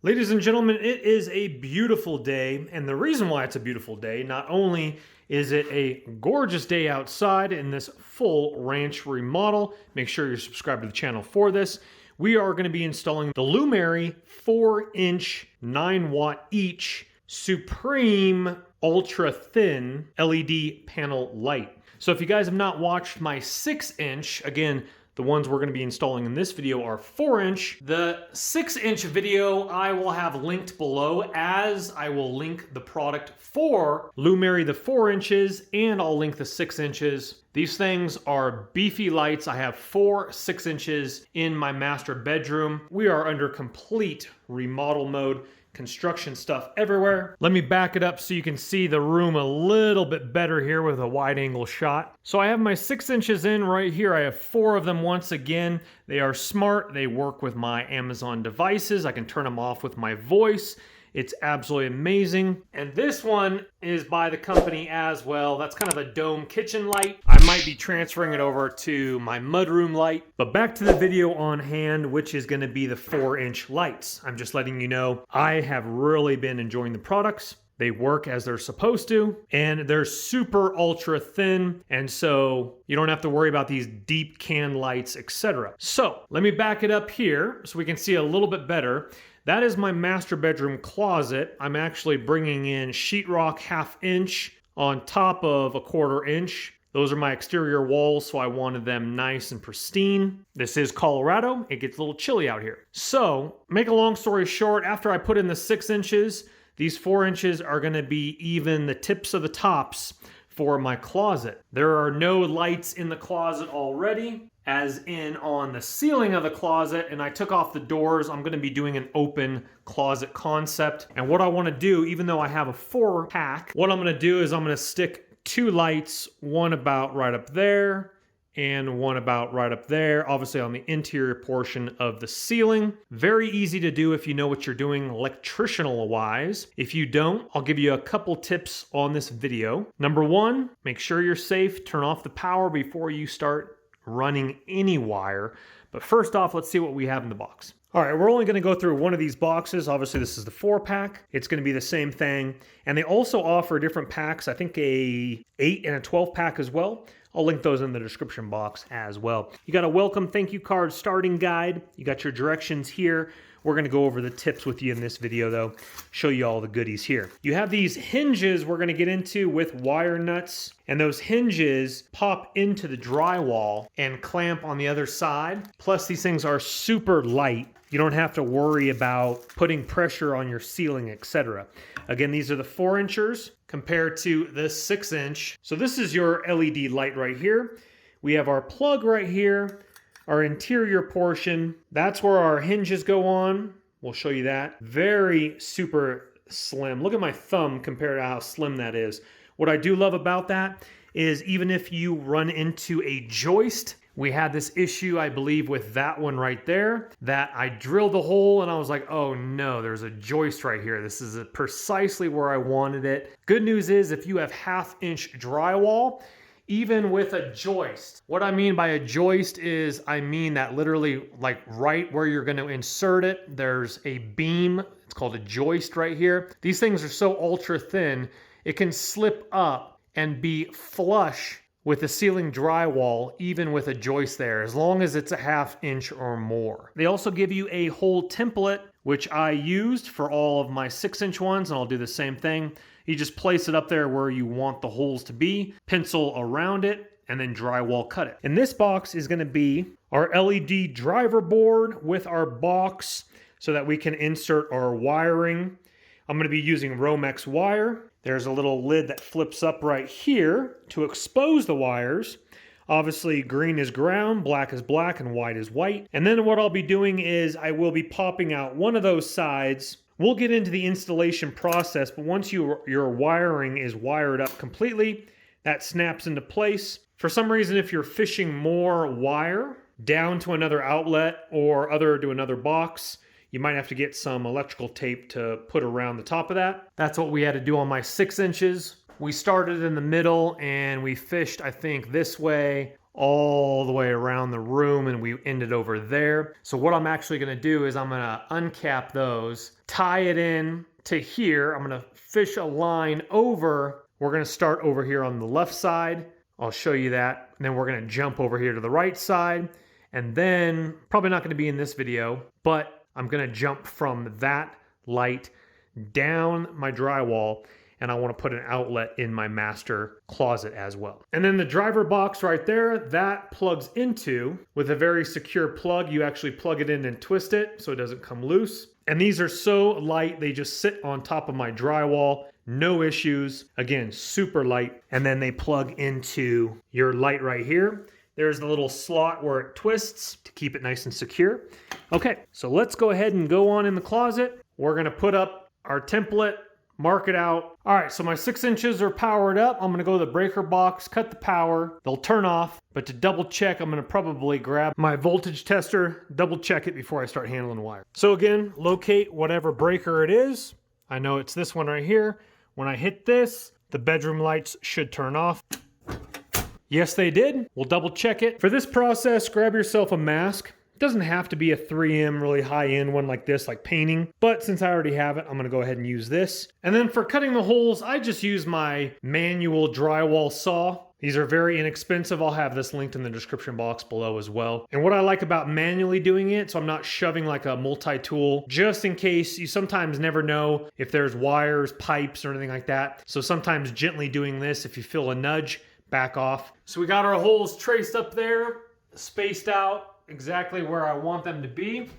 Ladies and gentlemen, it is a beautiful day, and the reason why it's a beautiful day, not only is it a gorgeous day outside in this full ranch remodel, make sure you're subscribed to the channel for this, we are going to be installing the Lumary 4-inch 9-watt each Supreme Ultra Thin LED panel light. So if you guys have not watched my 6-inch, again, the ones we're going to be installing in this video are 4-inch. The 6-inch video I will have linked below, as I will link the product for Lumary the 4 inches, and I'll link the 6 inches. These things are beefy lights. I have 4 6 inches in my master bedroom. We are under complete remodel mode. Construction stuff everywhere. Let me back it up so you can see the room a little bit better here with a wide angle shot. So I have my 6 inches in right here. I have 4 of them once again. They are smart. They work with my Amazon devices. I can turn them off with my voice. It's absolutely amazing. And this one is by the company as well. That's kind of a dome kitchen light. I might be transferring it over to my mudroom light. But back to the video on hand, which is going to be the 4-inch lights. I'm just letting you know, I have really been enjoying the products. They work as they're supposed to, and they're super ultra thin, and so you don't have to worry about these deep can lights, etc. So let me back it up here so we can see a little bit better. That is my master bedroom closet. I'm actually bringing in sheetrock 1/2 inch on top of 1/4 inch. Those are my exterior walls, so I wanted them nice and pristine. This is Colorado. It gets a little chilly out here. So, make a long story short, after I put in the 6 inches, these 4 inches are going to be even the tips of the tops for my closet. There are no lights in the closet already, as in on the ceiling of the closet, and I took off the doors. I'm going to be doing an open closet concept. And what I want to do, even though I have a 4-pack, what I'm going to do is I'm going to stick 2 lights, one about right up there and one about right up there, obviously on the interior portion of the ceiling. Very easy to do if you know what you're doing electrical wise. If you don't, I'll give you a couple tips on this video. Number 1, make sure you're safe. Turn off the power before you start running any wire. But first off, let's see what we have in the box. All right, we're only going to go through one of these boxes. Obviously, this is the 4-pack. It's going to be the same thing. And they also offer different packs, I think a 8 and a 12-pack as well. I'll link those in the description box as well. You got a welcome thank you card starting guide. You got your directions here. We're going to go over the tips with you in this video, though. Show you all the goodies here. You have these hinges we're going to get into with wire nuts. And those hinges pop into the drywall and clamp on the other side. Plus, these things are super light. You don't have to worry about putting pressure on your ceiling, etc. Again, these are the 4-inchers compared to the 6-inch. So this is your LED light right here. We have our plug right here. Our interior portion, that's where our hinges go on. We'll show you that. Very super slim. Look at my thumb compared to how slim that is. What I do love about that is even if you run into a joist, we had this issue, I believe, with that one right there, that I drilled a hole and I was like, oh no, there's a joist right here. This is precisely where I wanted it. Good news is if you have 1/2 inch drywall, even with a joist. What I mean by a joist is, I mean that literally like right where you're going to insert it, there's a beam. It's called a joist right here. These things are so ultra thin, it can slip up and be flush with the ceiling drywall, even with a joist there, as long as it's a 1/2 inch or more. They also give you a hole template, which I used for all of my 6-inch ones, and I'll do the same thing. You just place it up there where you want the holes to be, pencil around it, and then drywall cut it. And this box is going to be our LED driver board with our box so that we can insert our wiring. I'm going to be using Romex wire. There's a little lid that flips up right here to expose the wires. Obviously, green is ground, black is black, and white is white. And then what I'll be doing is I will be popping out one of those sides. We'll get into the installation process, but once your wiring is wired up completely, that snaps into place. For some reason, if you're fishing more wire down to another outlet or to another box, you might have to get some electrical tape to put around the top of that. That's what we had to do on my 6 inches. We started in the middle and we fished, I think, this way all the way around the room, and we ended over there. So what I'm actually gonna do is I'm gonna uncap those, tie it in to here. I'm gonna fish a line over. We're gonna start over here on the left side. I'll show you that. And then we're gonna jump over here to the right side. And then, probably not gonna be in this video, but I'm gonna jump from that light down my drywall, and I want to put an outlet in my master closet as well. And then the driver box right there, that plugs into with a very secure plug. You actually plug it in and twist it so it doesn't come loose. And these are so light, they just sit on top of my drywall. No issues. Again, super light. And then they plug into your light right here. There's the little slot where it twists to keep it nice and secure. Okay, so let's go ahead and go on in the closet. We're gonna put up our template, mark it out. All right, so my 6 inches are powered up. I'm gonna go to the breaker box, cut the power. They'll turn off, but to double check, I'm gonna probably grab my voltage tester, double check it before I start handling wire. So again, locate whatever breaker it is. I know it's this one right here. When I hit this, the bedroom lights should turn off. Yes, they did. We'll double check it. For this process, grab yourself a mask. It doesn't have to be a 3M really high-end one like this, like painting. But since I already have it, I'm gonna go ahead and use this. And then for cutting the holes, I just use my manual drywall saw. These are very inexpensive. I'll have this linked in the description box below as well. And what I like about manually doing it, so I'm not shoving like a multi-tool, just in case you sometimes never know if there's wires, pipes, or anything like that. So sometimes gently doing this, if you feel a nudge, back off. So we got our holes traced up there, spaced out exactly where I want them to be.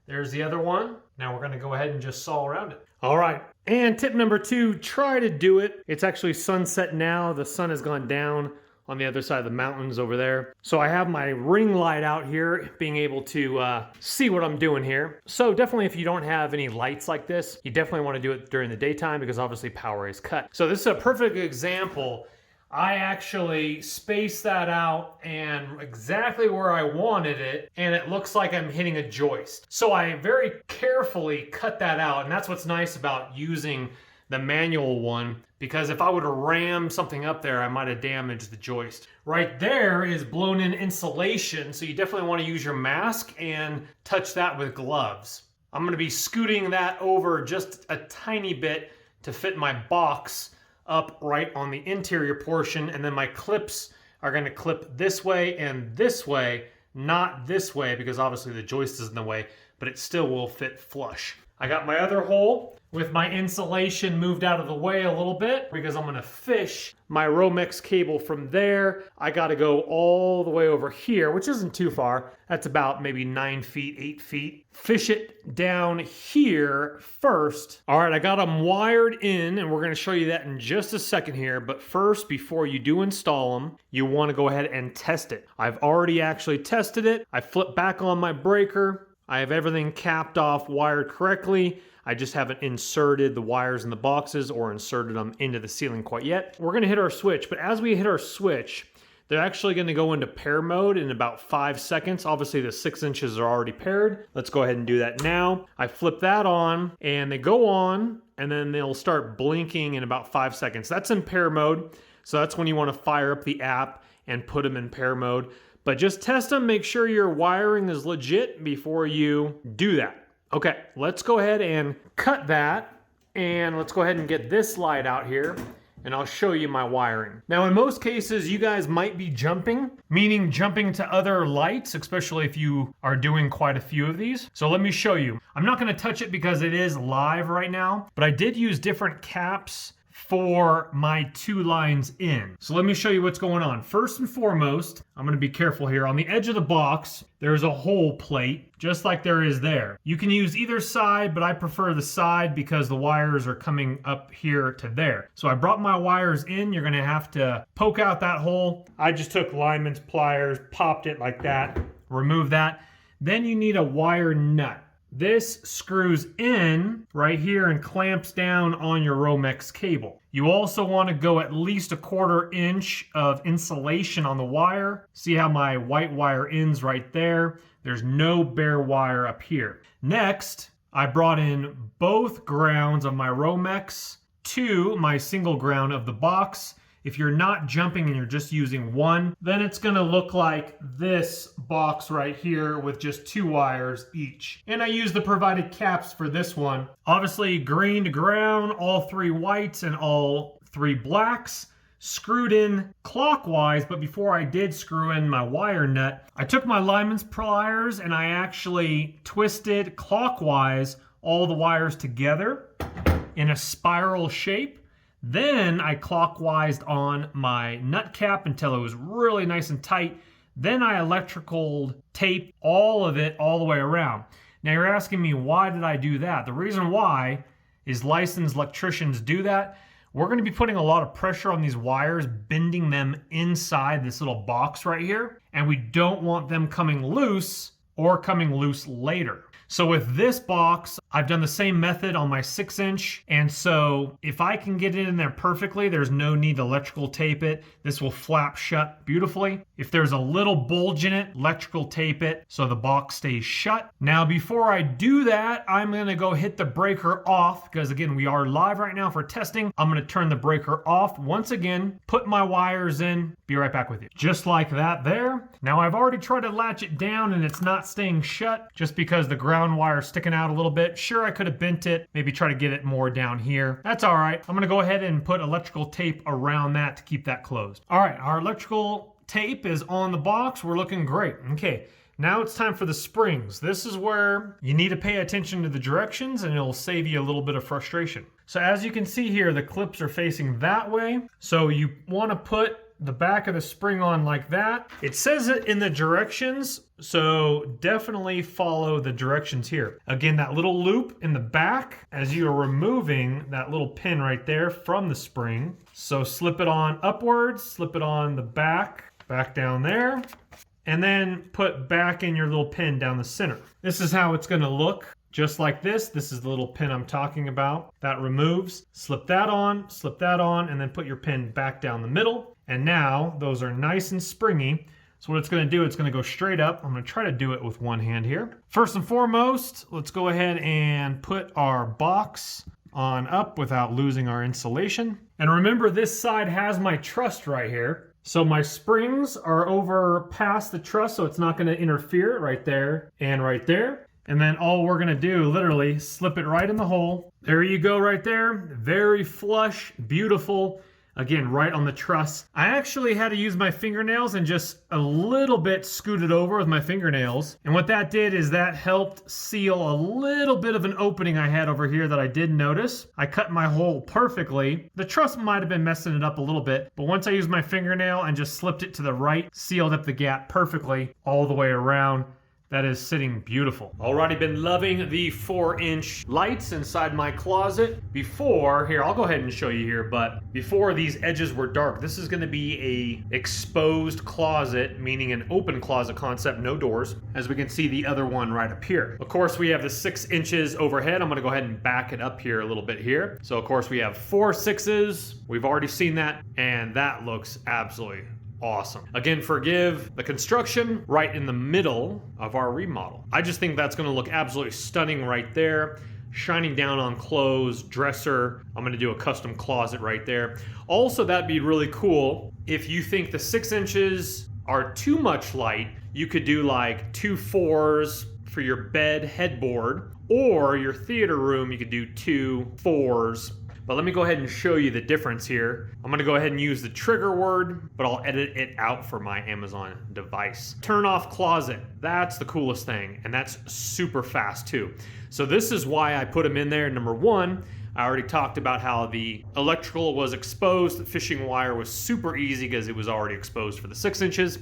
There's the other one. Now we're gonna go ahead and just saw around it. All right, and tip number 2, try to do it. It's actually sunset now. The sun has gone down on the other side of the mountains over there. So I have my ring light out here, being able to see what I'm doing here. So definitely if you don't have any lights like this, you definitely wanna do it during the daytime because obviously power is cut. So this is a perfect example. I actually spaced that out and exactly where I wanted it, and it looks like I'm hitting a joist. So I very carefully cut that out, and that's what's nice about using the manual one, because if I would have rammed something up there, I might have damaged the joist. Right there is blown in insulation, so you definitely want to use your mask and touch that with gloves. I'm going to be scooting that over just a tiny bit to fit my box up right on the interior portion, and then my clips are going to clip this way and this way, not this way because obviously the joist is in the way, but it still will fit flush. I got my other hole with my insulation moved out of the way a little bit because I'm going to fish my Romex cable from there. I got to go all the way over here, which isn't too far. That's about maybe 9 feet, 8 feet. Fish it down here first. All right, I got them wired in, and we're going to show you that in just a second here. But first, before you do install them, you want to go ahead and test it. I've already actually tested it. I flipped back on my breaker. I have everything capped off, wired correctly. I just haven't inserted the wires in the boxes or inserted them into the ceiling quite yet. We're gonna hit our switch, but as we hit our switch, they're actually gonna go into pair mode in about 5 seconds. Obviously the 6 inches are already paired. Let's go ahead and do that now. I flip that on and they go on, and then they'll start blinking in about 5 seconds. That's in pair mode. So that's when you wanna fire up the app and put them in pair mode. But just test them, make sure your wiring is legit before you do that. Okay, let's go ahead and cut that, and let's go ahead and get this light out here, and I'll show you my wiring. Now, in most cases, you guys might be jumping, meaning jumping to other lights, especially if you are doing quite a few of these. So let me show you. I'm not gonna touch it because it is live right now, but I did use different caps for my 2 lines in. So let me show you what's going on. First and foremost, I'm gonna be careful here. On the edge of the box, there's a hole plate, just like there is there. You can use either side, but I prefer the side because the wires are coming up here to there. So I brought my wires in. You're gonna have to poke out that hole. I just took lineman's pliers, popped it like that, remove that. Then you need a wire nut. This screws in right here and clamps down on your Romex cable. You also want to go at least 1/4 inch of insulation on the wire. See how my white wire ends right there? There's no bare wire up here. Next, I brought in both grounds of my Romex to my single ground of the box, If you're not jumping and you're just using one, then it's gonna look like this box right here with just 2 wires each. And I use the provided caps for this one. Obviously green to ground, all 3 whites and all 3 blacks. Screwed in clockwise, but before I did screw in my wire nut, I took my lineman's pliers and I actually twisted clockwise all the wires together in a spiral shape. Then I clockwise on my nut cap until it was really nice and tight. Then I electrical taped all of it all the way around. Now you're asking me, why did I do that? The reason why is licensed electricians do that. We're going to be putting a lot of pressure on these wires, bending them inside this little box right here. And we don't want them coming loose or coming loose later. So with this box, I've done the same method on my 6-inch. And so if I can get it in there perfectly, there's no need to electrical tape it. This will flap shut beautifully. If there's a little bulge in it, electrical tape it so the box stays shut. Now, before I do that, I'm gonna go hit the breaker off because again, we are live right now for testing. I'm gonna turn the breaker off once again, put my wires in, be right back with you. Just like that there. Now I've already tried to latch it down and it's not staying shut just because the ground wire is sticking out a little bit. Sure, I could have bent it, maybe try to get it more down here. That's all right. I'm gonna go ahead and put electrical tape around that to keep that closed. All right, our electrical tape is on the box. We're looking great. Okay, now it's time for the springs. This is where you need to pay attention to the directions and it'll save you a little bit of frustration. So as you can see here, the clips are facing that way. So you wanna put the back of the spring on like that. It says it in the directions, so definitely follow the directions here. Again, that little loop in the back as you're removing that little pin right there from the spring. So slip it on upwards, slip it on the back down there, and then put back in your little pin down the center. This is how it's gonna look. Just like this. This is the little pin I'm talking about. That removes. Slip that on, and then put your pin back down the middle. And now those are nice and springy. So what it's gonna do, it's gonna go straight up. I'm gonna try to do it with one hand here. First and foremost, let's go ahead and put our box on up without losing our insulation. And remember, this side has my truss right here. So my springs are over past the truss, so it's not gonna interfere right there and right there. And then all we're gonna do, literally, slip it right in the hole. There you go right there. Very flush, beautiful. Again, right on the truss. I actually had to use my fingernails and just a little bit scoot it over with my fingernails. And what that did is that helped seal a little bit of an opening I had over here that I did notice. I cut my hole perfectly. The truss might have been messing it up a little bit, but once I used my fingernail and just slipped it to the right, sealed up the gap perfectly all the way around. That is sitting beautiful. Already been loving the 4-inch lights inside my closet. Before, here, I'll go ahead and show you here, but before these edges were dark, this is gonna be a exposed closet, meaning an open closet concept, no doors, as we can see the other one right up here. Of course, we have the 6 inches overhead. I'm gonna go ahead and back it up here a little bit here. So of course we have 4 6s. We've already seen that, and that looks absolutely awesome. Again, forgive the construction right in the middle of our remodel. I just think that's gonna look absolutely stunning right there. Shining down on clothes, dresser. I'm gonna do a custom closet right there. Also, that'd be really cool if you think the 6 inches are too much light, you could do like 2 4s for your bed headboard, or your theater room, you could do 2 4s. But let me go ahead and show you the difference here. I'm gonna go ahead and use the trigger word, but I'll edit it out for my Amazon device. Turn off closet, that's the coolest thing, and that's super fast too. So this is why I put them in there. Number one, I already talked about how the electrical was exposed. The fishing wire was super easy because it was already exposed for the 6 inches.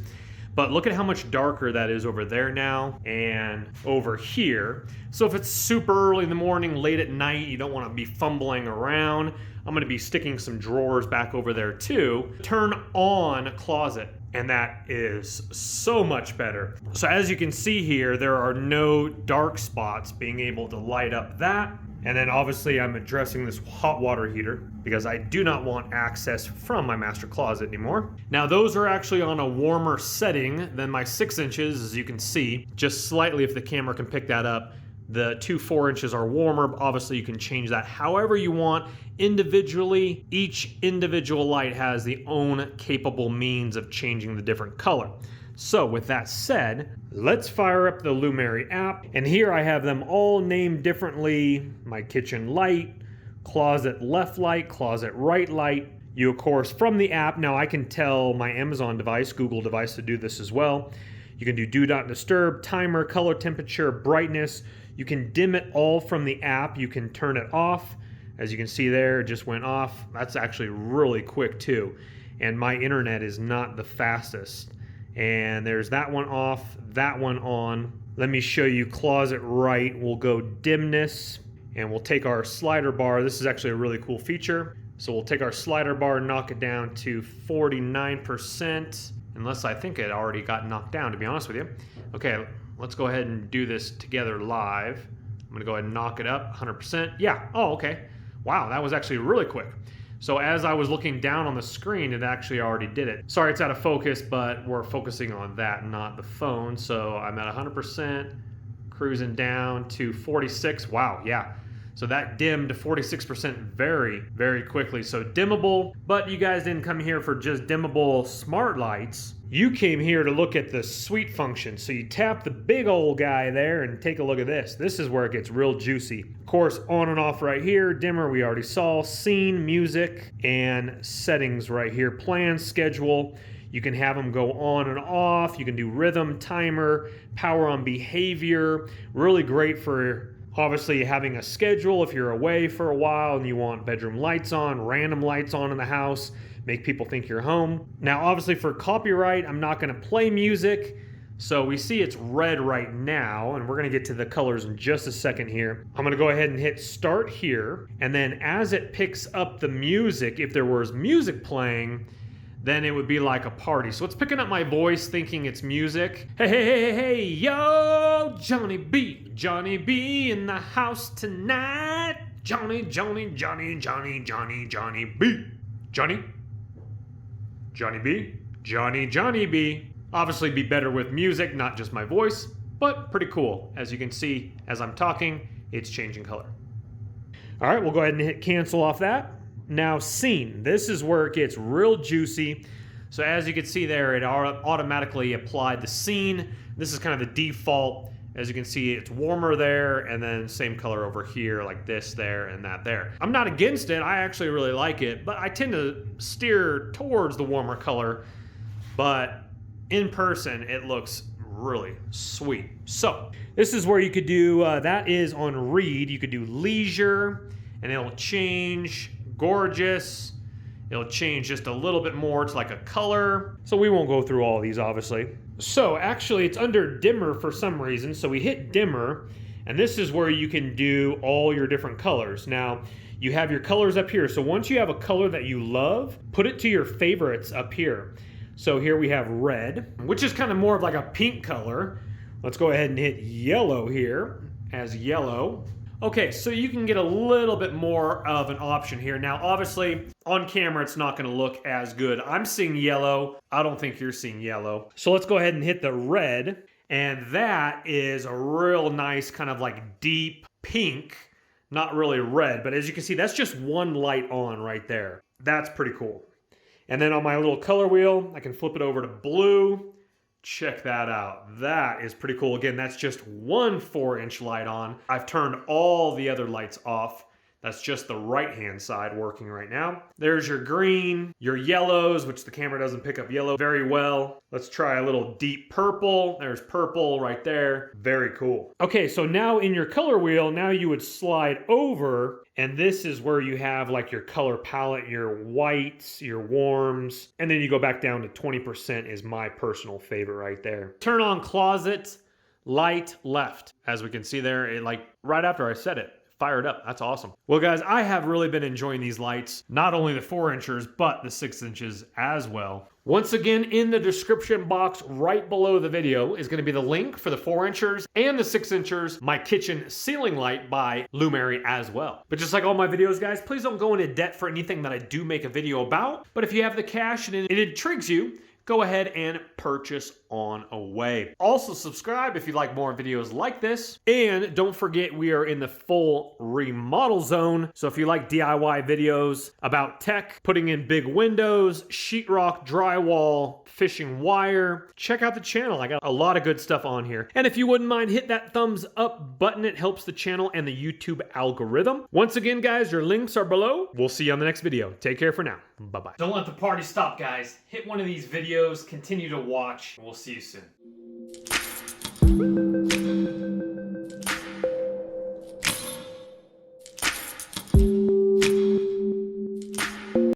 But look at how much darker that is over there now and over here. So if it's super early in the morning, late at night, you don't want to be fumbling around. I'm going to be sticking some drawers back over there too. Turn on closet, and that is so much better. So as you can see here, there are no dark spots, being able to light up that. And then obviously I'm addressing this hot water heater because I do not want access from my master closet anymore. Now those are actually on a warmer setting than my 6 inches, as you can see, just slightly if the camera can pick that up. The two 4-inches are warmer. Obviously, you can change that however you want individually. Each individual light has the own capable means of changing the different color. So with that said, let's fire up the Lumari app. And here I have them all named differently. My kitchen light, closet left light, closet right light. You, of course, from the app, now I can tell my Amazon device, Google device, to do this as well. You can do not disturb, timer, color, temperature, brightness. You can dim it all from the app. You can turn it off. As you can see there, it just went off. That's actually really quick too. And my internet is not the fastest. And there's that one off, that one on. Let me show you closet right. We'll go dimness and we'll take our slider bar. This is actually a really cool feature. So we'll take our slider bar, knock it down to 49%. Unless I think it already got knocked down, to be honest with you. Okay, let's go ahead and do this together live. I'm gonna go ahead and knock it up 100%. Yeah, oh, okay. Wow, that was actually really quick. So as I was looking down on the screen, it actually already did it. Sorry, it's out of focus, but we're focusing on that, not the phone. So I'm at 100%, cruising down to 46. Wow, yeah. So that dimmed to 46% very, very quickly. So dimmable, but you guys didn't come here for just dimmable smart lights. You came here to look at the suite function. So you tap the big old guy there and take a look at this. This is where it gets real juicy. Of course, on and off right here, dimmer we already saw, scene, music, and settings right here, plan, schedule. You can have them go on and off. You can do rhythm, timer, power on behavior. Really great for obviously having a schedule if you're away for a while and you want bedroom lights on, random lights on in the house, make people think you're home. Now obviously for copyright, I'm not gonna play music. So we see it's red right now, and we're gonna get to the colors in just a second here. I'm gonna go ahead and hit start here. And then as it picks up the music, if there was music playing, then it would be like a party. So it's picking up my voice thinking it's music. Hey, hey, hey, hey, hey, yo, Johnny B in the house tonight. Johnny B. Johnny B. Obviously be better with music, not just my voice, but pretty cool. As you can see, as I'm talking, it's changing color. All right, we'll go ahead and hit cancel off that. Now scene, this is where it gets real juicy. So as you can see there, it automatically applied the scene. This is kind of the default. As you can see, it's warmer there, and then same color over here, like this there and that there. I'm not against it, I actually really like it, but I tend to steer towards the warmer color, but in person, it looks really sweet. So this is where you could do, that is on read, you could do leisure, and it'll change gorgeous. It'll change just a little bit more to like a color. So we won't go through all of these, obviously. So actually it's under dimmer for some reason. So we hit dimmer, and this is where you can do all your different colors. Now, you have your colors up here. So once you have a color that you love, put it to your favorites up here. So here we have red, which is kind of more of like a pink color. Let's go ahead and hit yellow here as yellow. Okay, so you can get a little bit more of an option here. Now, obviously, on camera, it's not gonna look as good. I'm seeing yellow. I don't think you're seeing yellow. So let's go ahead and hit the red. And that is a real nice kind of like deep pink, not really red, but as you can see, that's just one light on right there. That's pretty cool. And then on my little color wheel, I can flip it over to blue. Check that out. That is pretty cool. Again, that's just one 4-inch light on. I've turned all the other lights off. That's just the right-hand side working right now. There's your green, your yellows, which the camera doesn't pick up yellow very well. Let's try a little deep purple. There's purple right there. Very cool. Okay, so now in your color wheel, now you would slide over, and this is where you have like your color palette, your whites, your warms, and then you go back down to 20% is my personal favorite right there. Turn on closet, light left. As we can see there, it like right after I said it, fired up. That's awesome. Well, guys, I have really been enjoying these lights, not only the 4-inchers, but the 6 inches as well. Once again, in the description box right below the video is going to be the link for the 4-inchers and the 6-inchers, my kitchen ceiling light by Lumary as well. But just like all my videos, guys, please don't go into debt for anything that I do make a video about. But if you have the cash and it intrigues you, go ahead and purchase on away. Also subscribe if you like more videos like this. And don't forget, we are in the full remodel zone. So if you like DIY videos about tech, putting in big windows, sheetrock, drywall, fishing wire, check out the channel. I got a lot of good stuff on here. And if you wouldn't mind, hit that thumbs up button. It helps the channel and the YouTube algorithm. Once again, guys, your links are below. We'll see you on the next video. Take care for now. Bye-bye. Don't let the party stop, guys. Hit one of these videos, continue to watch, and we'll see you soon.